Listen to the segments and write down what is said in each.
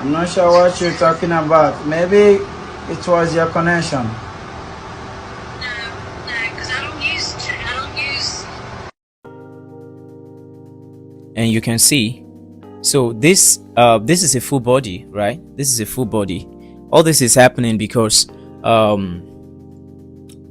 I'm not sure what you're talking about. Maybe it was your connection. No, because I don't use. And you can see, so this is a full body, right? This is a full body. All this is happening because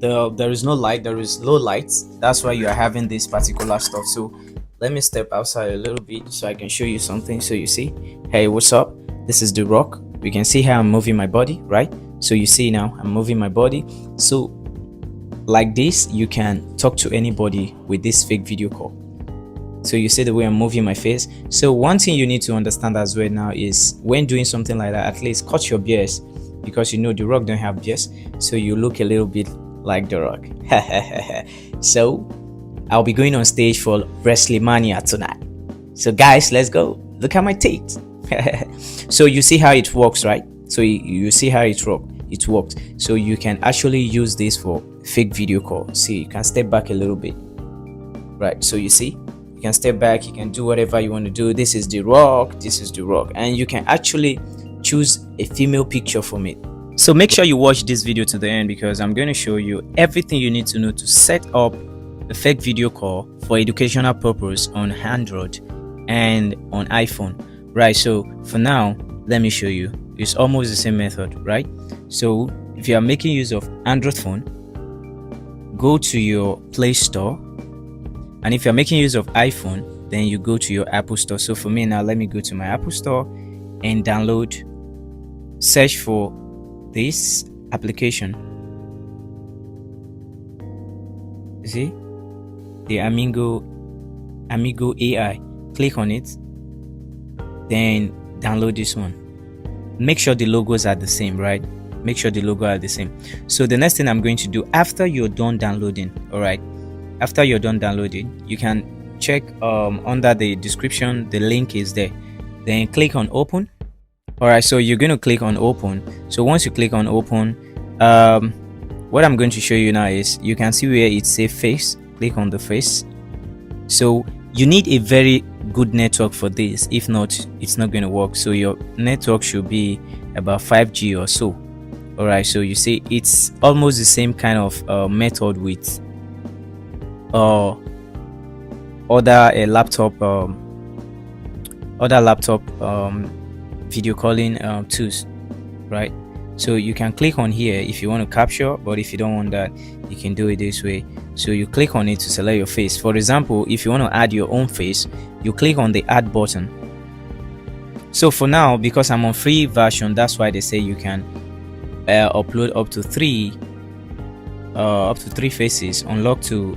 there is no light, there is low light. That's why you are having this particular stuff. So let me step outside a little bit so I can show you something. So you see, hey, what's up? This is the rock. You can see how I'm moving my body, right? So you see now I'm moving my body. So like this, you can talk to anybody with this fake video call. So you see the way I'm moving my face. So one thing you need to understand as well now is when doing something like that, at least cut your beards, because you know the rock don't have beards, so you look a little bit like the rock. So I'll be going on stage for WrestleMania tonight. So guys, let's go. Look at my teeth. So you see how it works, right? So you see how it works. So you can actually use this for fake video call. See, you can step back a little bit, right? So you see, you can step back, you can do whatever you want to do. This is the rock, and you can actually choose a female picture from it. So make sure you watch this video to the end, because I'm going to show you everything you need to know to set up a fake video call for educational purpose on Android and on iPhone, right? So for now, let me show you. It's almost the same method, right? So if you are making use of Android phone, go to your Play Store, and if you're making use of iPhone, then you go to your Apple Store. So for me now, let me go to my Apple Store and download, search for this application. You see the Amigo AI. Click on it, then download this one. Make sure the logos are the same, right? Make sure the logo are the same. So the next thing I'm going to do after you're done downloading, all right, after you're done downloading, you can check under the description, the link is there. Then click on open. All right, so you're going to click on open. So once you click on open, what I'm going to show you now is, you can see where it says face. Click on the face. So you need a very good network for this. If not, it's not going to work. So your network should be about 5G or so. All right, so you see it's almost the same kind of method with other laptop video calling tools, right? So you can click on here if you want to capture, but if you don't want that, you can do it this way. So you click on it to select your face. For example, if you want to add your own face, you click on the add button. So for now, because I'm on free version, that's why they say you can upload up to three faces, unlock to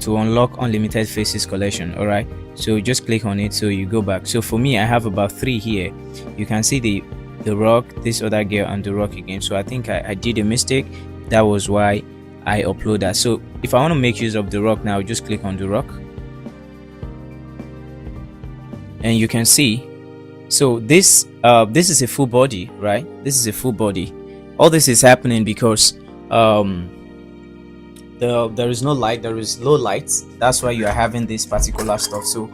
unlock unlimited faces collection. All right, so just click on it. So you go back. So for me, I have about 3 here. You can see the rock, this other girl, and the rock again. So I think I did a mistake. That was why I upload that. So if I want to make use of the rock now, just click on the rock, and you can see, so this is a full body, right? This is a full body. All this is happening because there is no light, there is low light. That's why you are having this particular stuff. So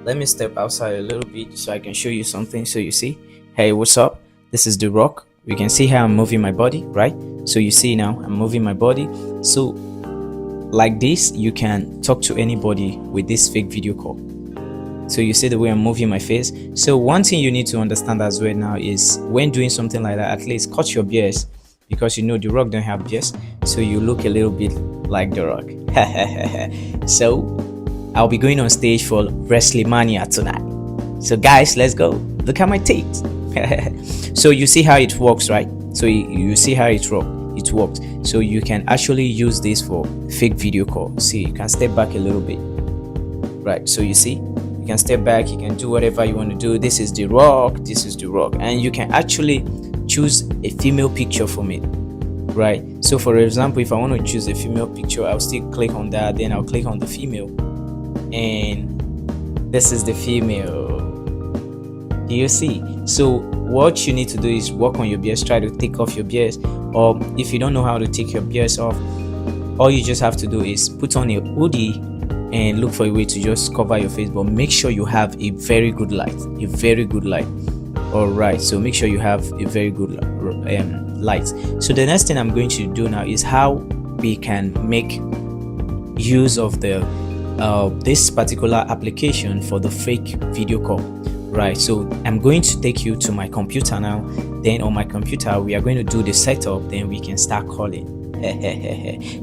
let me step outside a little bit so I can show you something. So you see, hey, what's up? This is the rock. You can see how I'm moving my body, right? So you see now I'm moving my body. So like this, you can talk to anybody with this fake video call. So you see the way I'm moving my face. So one thing you need to understand as well now is when doing something like that, at least cut your beards, because you know the rock don't have beards, so you look a little bit like the rock. So I'll be going on stage for WrestleMania tonight. So guys, let's go. Look at my teeth. So you see how it works, right? So you see how it works. So you can actually use this for fake video call. See, you can step back a little bit, right? So you see, you can step back, you can do whatever you want to do. This is the rock, and you can actually choose a female picture from it, right? So for example, if I want to choose a female picture, I'll still click on that, then I'll click on the female, and this is the female. Do you see? So what you need to do is work on your beards, try to take off your beards, or if you don't know how to take your beards off, all you just have to do is put on a hoodie and look for a way to just cover your face, but make sure you have a very good light, All right, so make sure you have a very good light. So the next thing I'm going to do now is how we can make use of the this particular application for the fake video call. Right, so I'm going to take you to my computer now. Then on my computer we are going to do the setup, then we can start calling.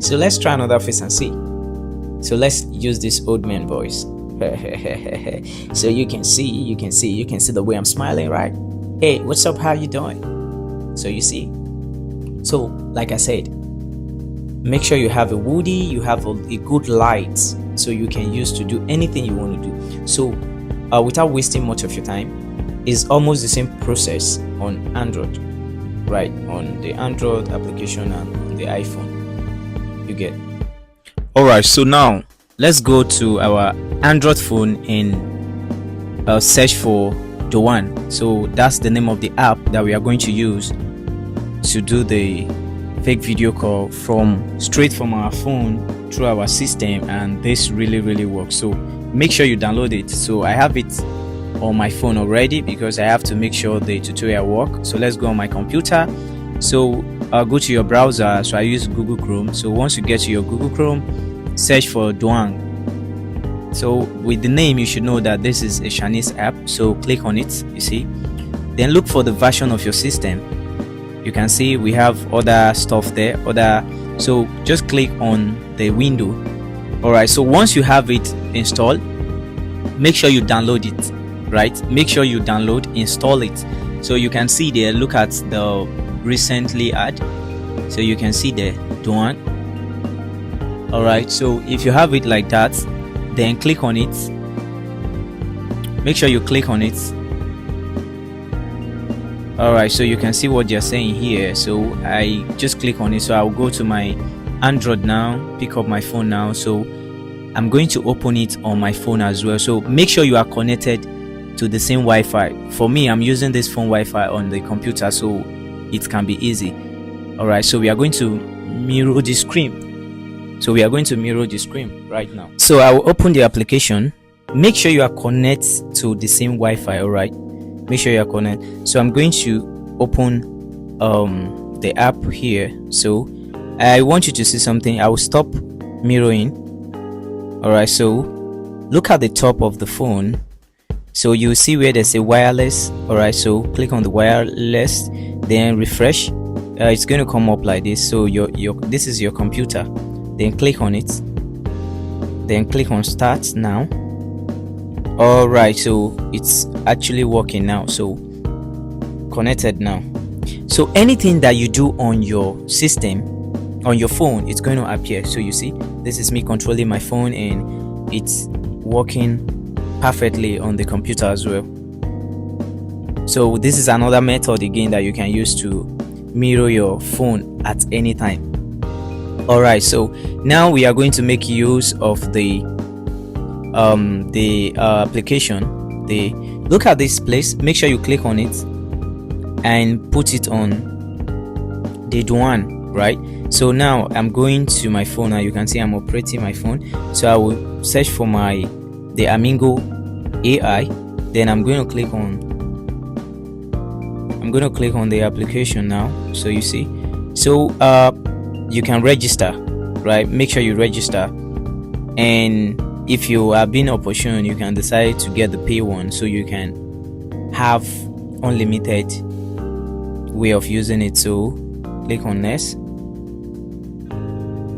So let's try another face and see. So let's use this old man voice. So you can see the way I'm smiling, right? Hey, what's up, how you doing? So you see, so like I said, make sure you have a woody, you have a good light, so you can use to do anything you want to do. So without wasting much of your time, is almost the same process on Android, right? On the Android application and on the iPhone, you get. All right, so now let's go to our Android phone and search for the one. So that's the name of the app that we are going to use to do the fake video call straight from our phone through our system, and this really works. So make sure you download it. So I have it on my phone already because I have to make sure the tutorial works. So let's go on my computer. So I'll go to your browser. So I use Google Chrome. So once you get to your Google Chrome, search for Duang. So with the name, you should know that this is a Chinese app. So click on it, you see, then look for the version of your system. You can see we have other stuff there, so just click on the window. All right, so once you have it installed, make sure you download it, right? Make sure you download, install it. So you can see there, look at the recently add. So you can see the one. All right, so if you have it like that, then click on it. Make sure you click on it. All right, so you can see what they're saying here. So I just click on it. So I'll go to my Android now, pick up my phone now. So I'm going to open it on my phone as well. So make sure you are connected to the same Wi-Fi. For me, I'm using this phone Wi-Fi on the computer, so it can be easy. All right, so we are going to mirror the screen. So we are going to mirror the screen right now. So I will open the application. Make sure you are connected to the same Wi-Fi. All right, make sure you are connected. So I'm going to open the app here. So I want you to see something. I will stop mirroring. All right, so look at the top of the phone. So you see where there's a wireless. All right, so click on the wireless, then refresh. It's going to come up like this. So this is your computer. Then click on it, then click on start now. All right, so it's actually working now. So connected now. So anything that you do on your system, on your phone, it's going to appear. So you see, this is me controlling my phone, and it's working perfectly on the computer as well. So this is another method again that you can use to mirror your phone at any time. All right, so now we are going to make use of the application. Look at this place. Make sure you click on it and put it on the one, right? So now I'm going to my phone. Now you can see I'm operating my phone. So I will search for the Amingo AI. Then I'm going to click on the application now. So you see, so you can register, right? Make sure you register, and if you are being opportune, you can decide to get the pay one, so you can have unlimited way of using it. So click on next.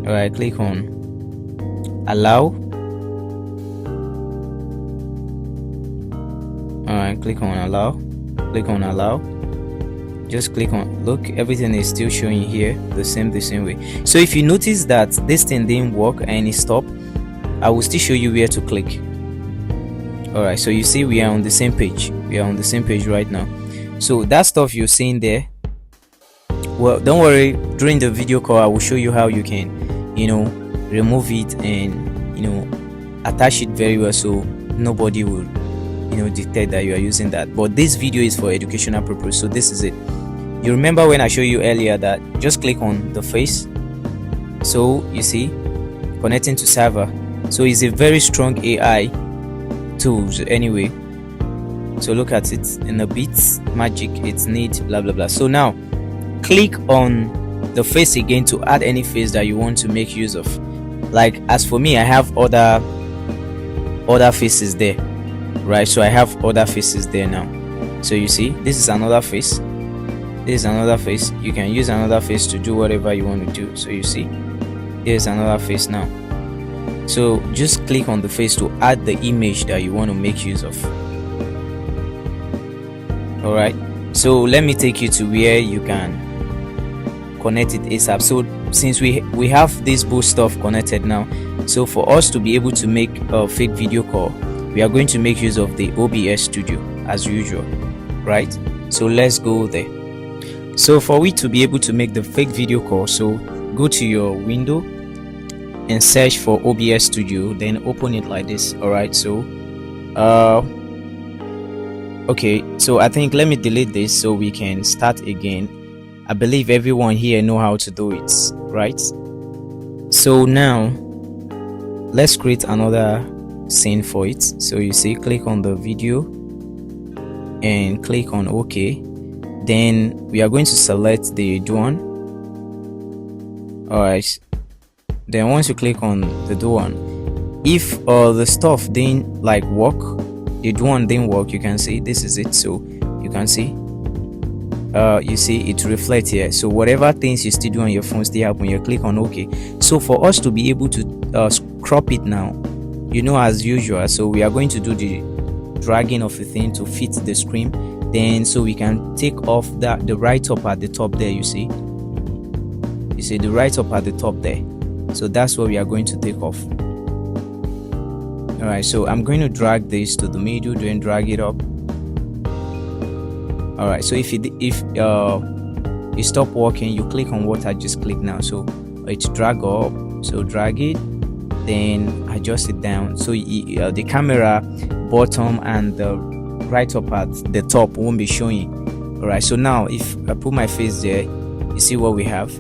All right, click on allow. All right, click on allow. Just click on, look, everything is still showing here the same way. So if you notice that this thing didn't work and it stopped, I will still show you where to click. All right, so you see we are on the same page. Right now. So that stuff you're seeing there, well, don't worry, during the video call I will show you how you can, remove it and attach it very well, so nobody will detect that you are using that. But this video is for educational purpose, so this is it. You remember when I showed you earlier that just click on the face. So you see, connecting to server. So it's a very strong AI tools anyway. So look at it, in a bit magic it needs blah blah blah. So now click on the face again to add any face that you want to make use of. Like as for me, I have other faces there, right? So I have other faces there now. So you see, this is another face, this is another face. You can use another face to do whatever you want to do. So you see, here's another face now. So just click on the face to add the image that you want to make use of. All right, so let me take you to where you can connect it ASAP. So since we have this both stuff connected now, so for us to be able to make a fake video call, we are going to make use of the OBS Studio as usual, right? So let's go there. So for we to be able to make the fake video call, so go to your window and search for OBS Studio, then open it like this. All right, so okay, so I think let me delete this so we can start again. I believe everyone here know how to do it, right? So now let's create another scene for it. So you see, click on the video and click on OK. Then we are going to select the one. All right, then once you click on the one, if the stuff didn't like work, the one didn't work, you can see this is it. So you can see you see it reflects here. So whatever things you still do on your phone still happen. You click on OK. So for us to be able to crop it now, you know, as usual, so we are going to do the dragging of the thing to fit the screen. Then so we can take off that the right up at the top there. You see the right up at the top there. So that's what we are going to take off. All right, so I'm going to drag this to the middle, then drag it up. All right, so if you stop working, you click on what I just clicked now. So it's drag up, so drag it, then adjust it down. So the camera bottom and the right up at the top won't be showing. All right, so now if I put my face there, you see what we have.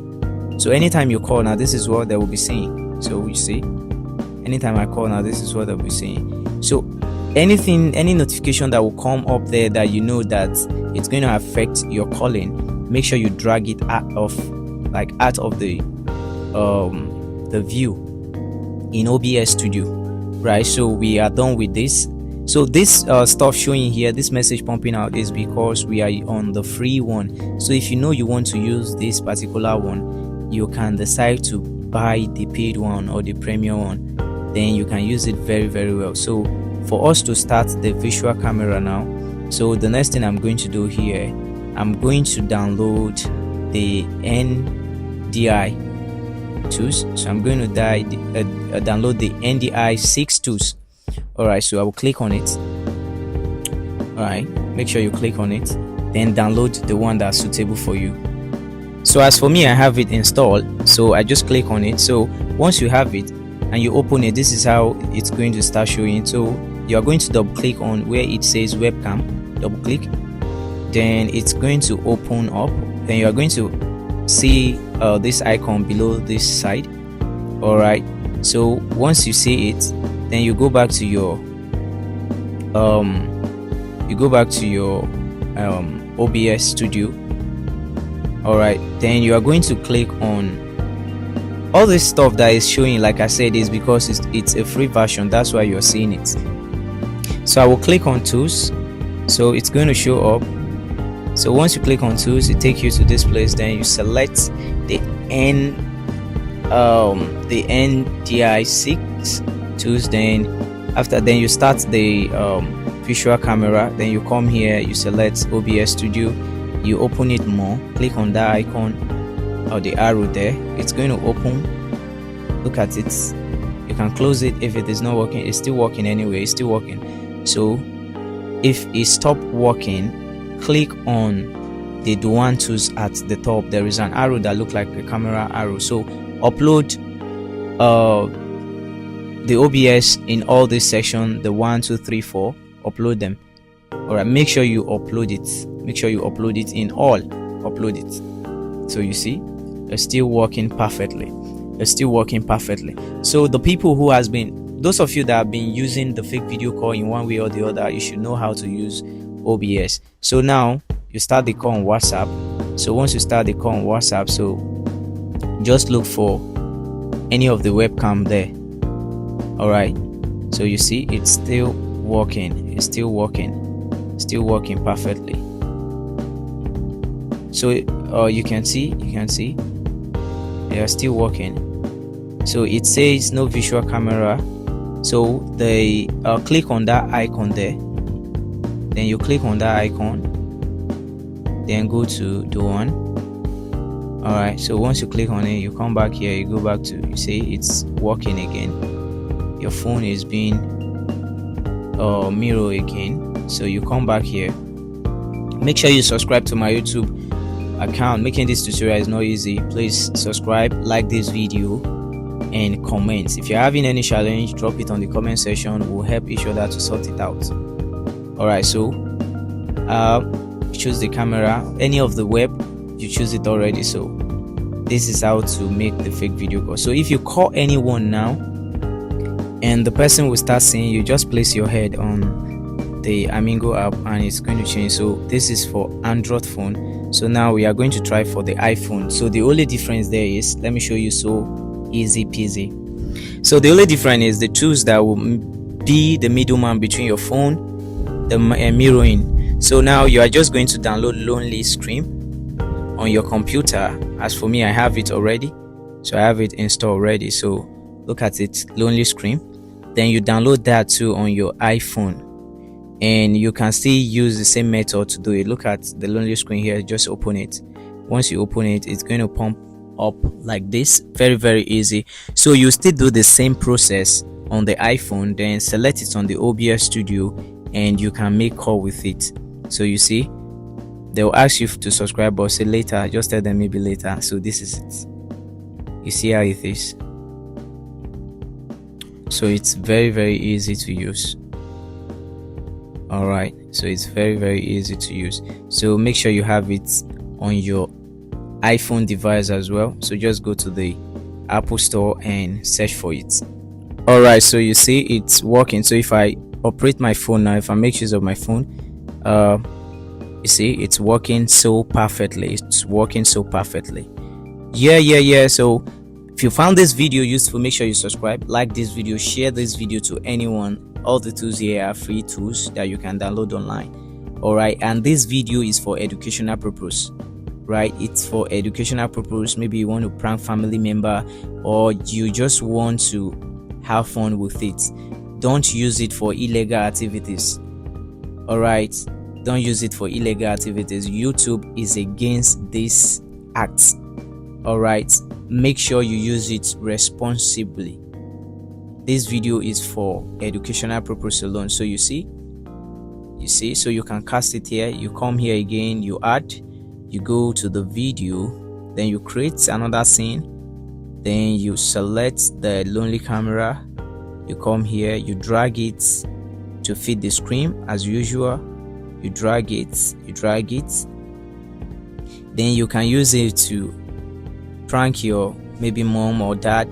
So anytime you call now, this is what they will be seeing. So you see, anytime I call now, this is what they'll be seeing. So any notification that will come up there that you know that it's going to affect your calling, make sure you drag it out of the view in OBS Studio, right? So we are done with this. So this stuff showing here, this message pumping out, is because we are on the free one. So if you know you want to use this particular one, you can decide to buy the paid one or the premium one, then you can use it very very well. So for us to start the visual camera now, so the next thing I'm going to do here, I'm going to download the NDI tools. So I'm going to download the NDI 6 tools. All right, so I will click on it. All right, make sure you click on it, then download the one that's suitable for you. So as for me, I have it installed, so I just click on it. So once you have it and you open it, this is how it's going to start showing. So you are going to double click on where it says webcam, double click, then it's going to open up. Then you are going to see this icon below this side. All right, so once you see it, then you go back to your OBS Studio. All right, then you are going to click on all this stuff that is showing. Like I said, is because it's a free version, that's why you're seeing it. So I will click on tools, so it's going to show up. So once you click on tools, it takes you to this place. Then you select the NDI 6 tools. Then after, then you start the visual camera. Then you come here, you select OBS Studio, you open it more, click on that icon or the arrow there. It's going to open. Look at it. You can close it if it is not working. It's still working anyway. It's still working. So if it stopped working, click on the one tools at the top. There is an arrow that looks like a camera arrow. So upload the OBS in all this section, the 1 2 3 4, upload them. All right, make sure you upload it. Make sure you upload it in all. Upload it. So you see, it's still working perfectly. It's still working perfectly. So the people who has been, those of you that have been using the fake video call in one way or the other, you should know how to use OBS. So now you start the call on WhatsApp. So once you start the call on WhatsApp, so just look for any of the webcam there. All right, so you see it's still working, it's still working perfectly. So you can see they are still working. So it says no visual camera, so they click on that icon there, then you click on that icon, then go to the one. All right, so once you click on it, you come back here, you go back to, you see it's working again. Your phone is being mirror again. So you come back here. Make sure you subscribe to my YouTube account. Making this tutorial is not easy. Please subscribe, like this video, and comment. If you're having any challenge, drop it on the comment section. We'll help each other to sort it out. All right, so choose the camera, any of the web, you choose it already. So this is how to make the fake video call. So if you call anyone now and the person will start seeing you, just place your head on the Amingo app and it's going to change. So this is for Android phone. So now we are going to try for the iPhone. So the only difference there is, let me show you, so easy peasy. So the only difference is the tools that will be the middleman between your phone, the mirroring. So now you are just going to download Lonely Screen on your computer. As for me, I have it already, so I have it installed already. So look at it, Lonely Screen. Then you download that too on your iPhone, and you can still use the same method to do it. Look at the Lonely Screen here, just open it. Once you open it, it's going to pump up like this. Very easy. So you still do the same process on the iPhone, then select it on the OBS Studio and you can make call with it. So you see, they'll ask you to subscribe, but say later, just tell them maybe later. So this is it. You see how it is. So it's very easy to use. All right, so it's very easy to use. So make sure you have it on your iPhone device as well. So just go to the Apple Store and search for it. All right, so you see it's working. So if I operate my phone now, if I make use of my phone, you see it's working so perfectly. It's working so perfectly. Yeah. So if you found this video useful, make sure you subscribe, like this video, share this video to anyone. All the tools here are free tools that you can download online. All right, and this video is for educational purpose, right? It's for educational purpose. Maybe you want to prank family member, or you just want to have fun with it. Don't use it for illegal activities. All right, don't use it for illegal activities. YouTube is against this act. All right, make sure you use it responsibly. This video is for educational purpose alone. So you see, so you can cast it here. You come here again, you add, you go to the video, then you create another scene, then you select the lonely camera, you come here, you drag it to fit the screen as usual. You drag it, then you can use it to prank your maybe mom or dad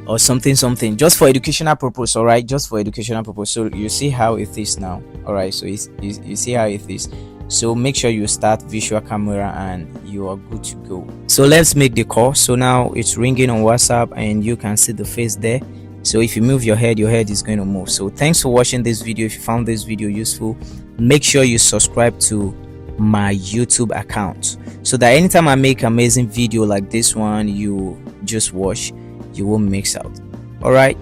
or something, just for educational purpose. All right, just for educational purpose. So you see how it is now. All right, so you see how it is. So make sure you start visual camera and you are good to go. So let's make the call. So now it's ringing on WhatsApp and you can see the face there. So if you move your head is going to move. So thanks for watching this video. If you found this video useful, make sure you subscribe to my YouTube account, so that anytime I make amazing video like this one, you just watch, you won't miss out. All right,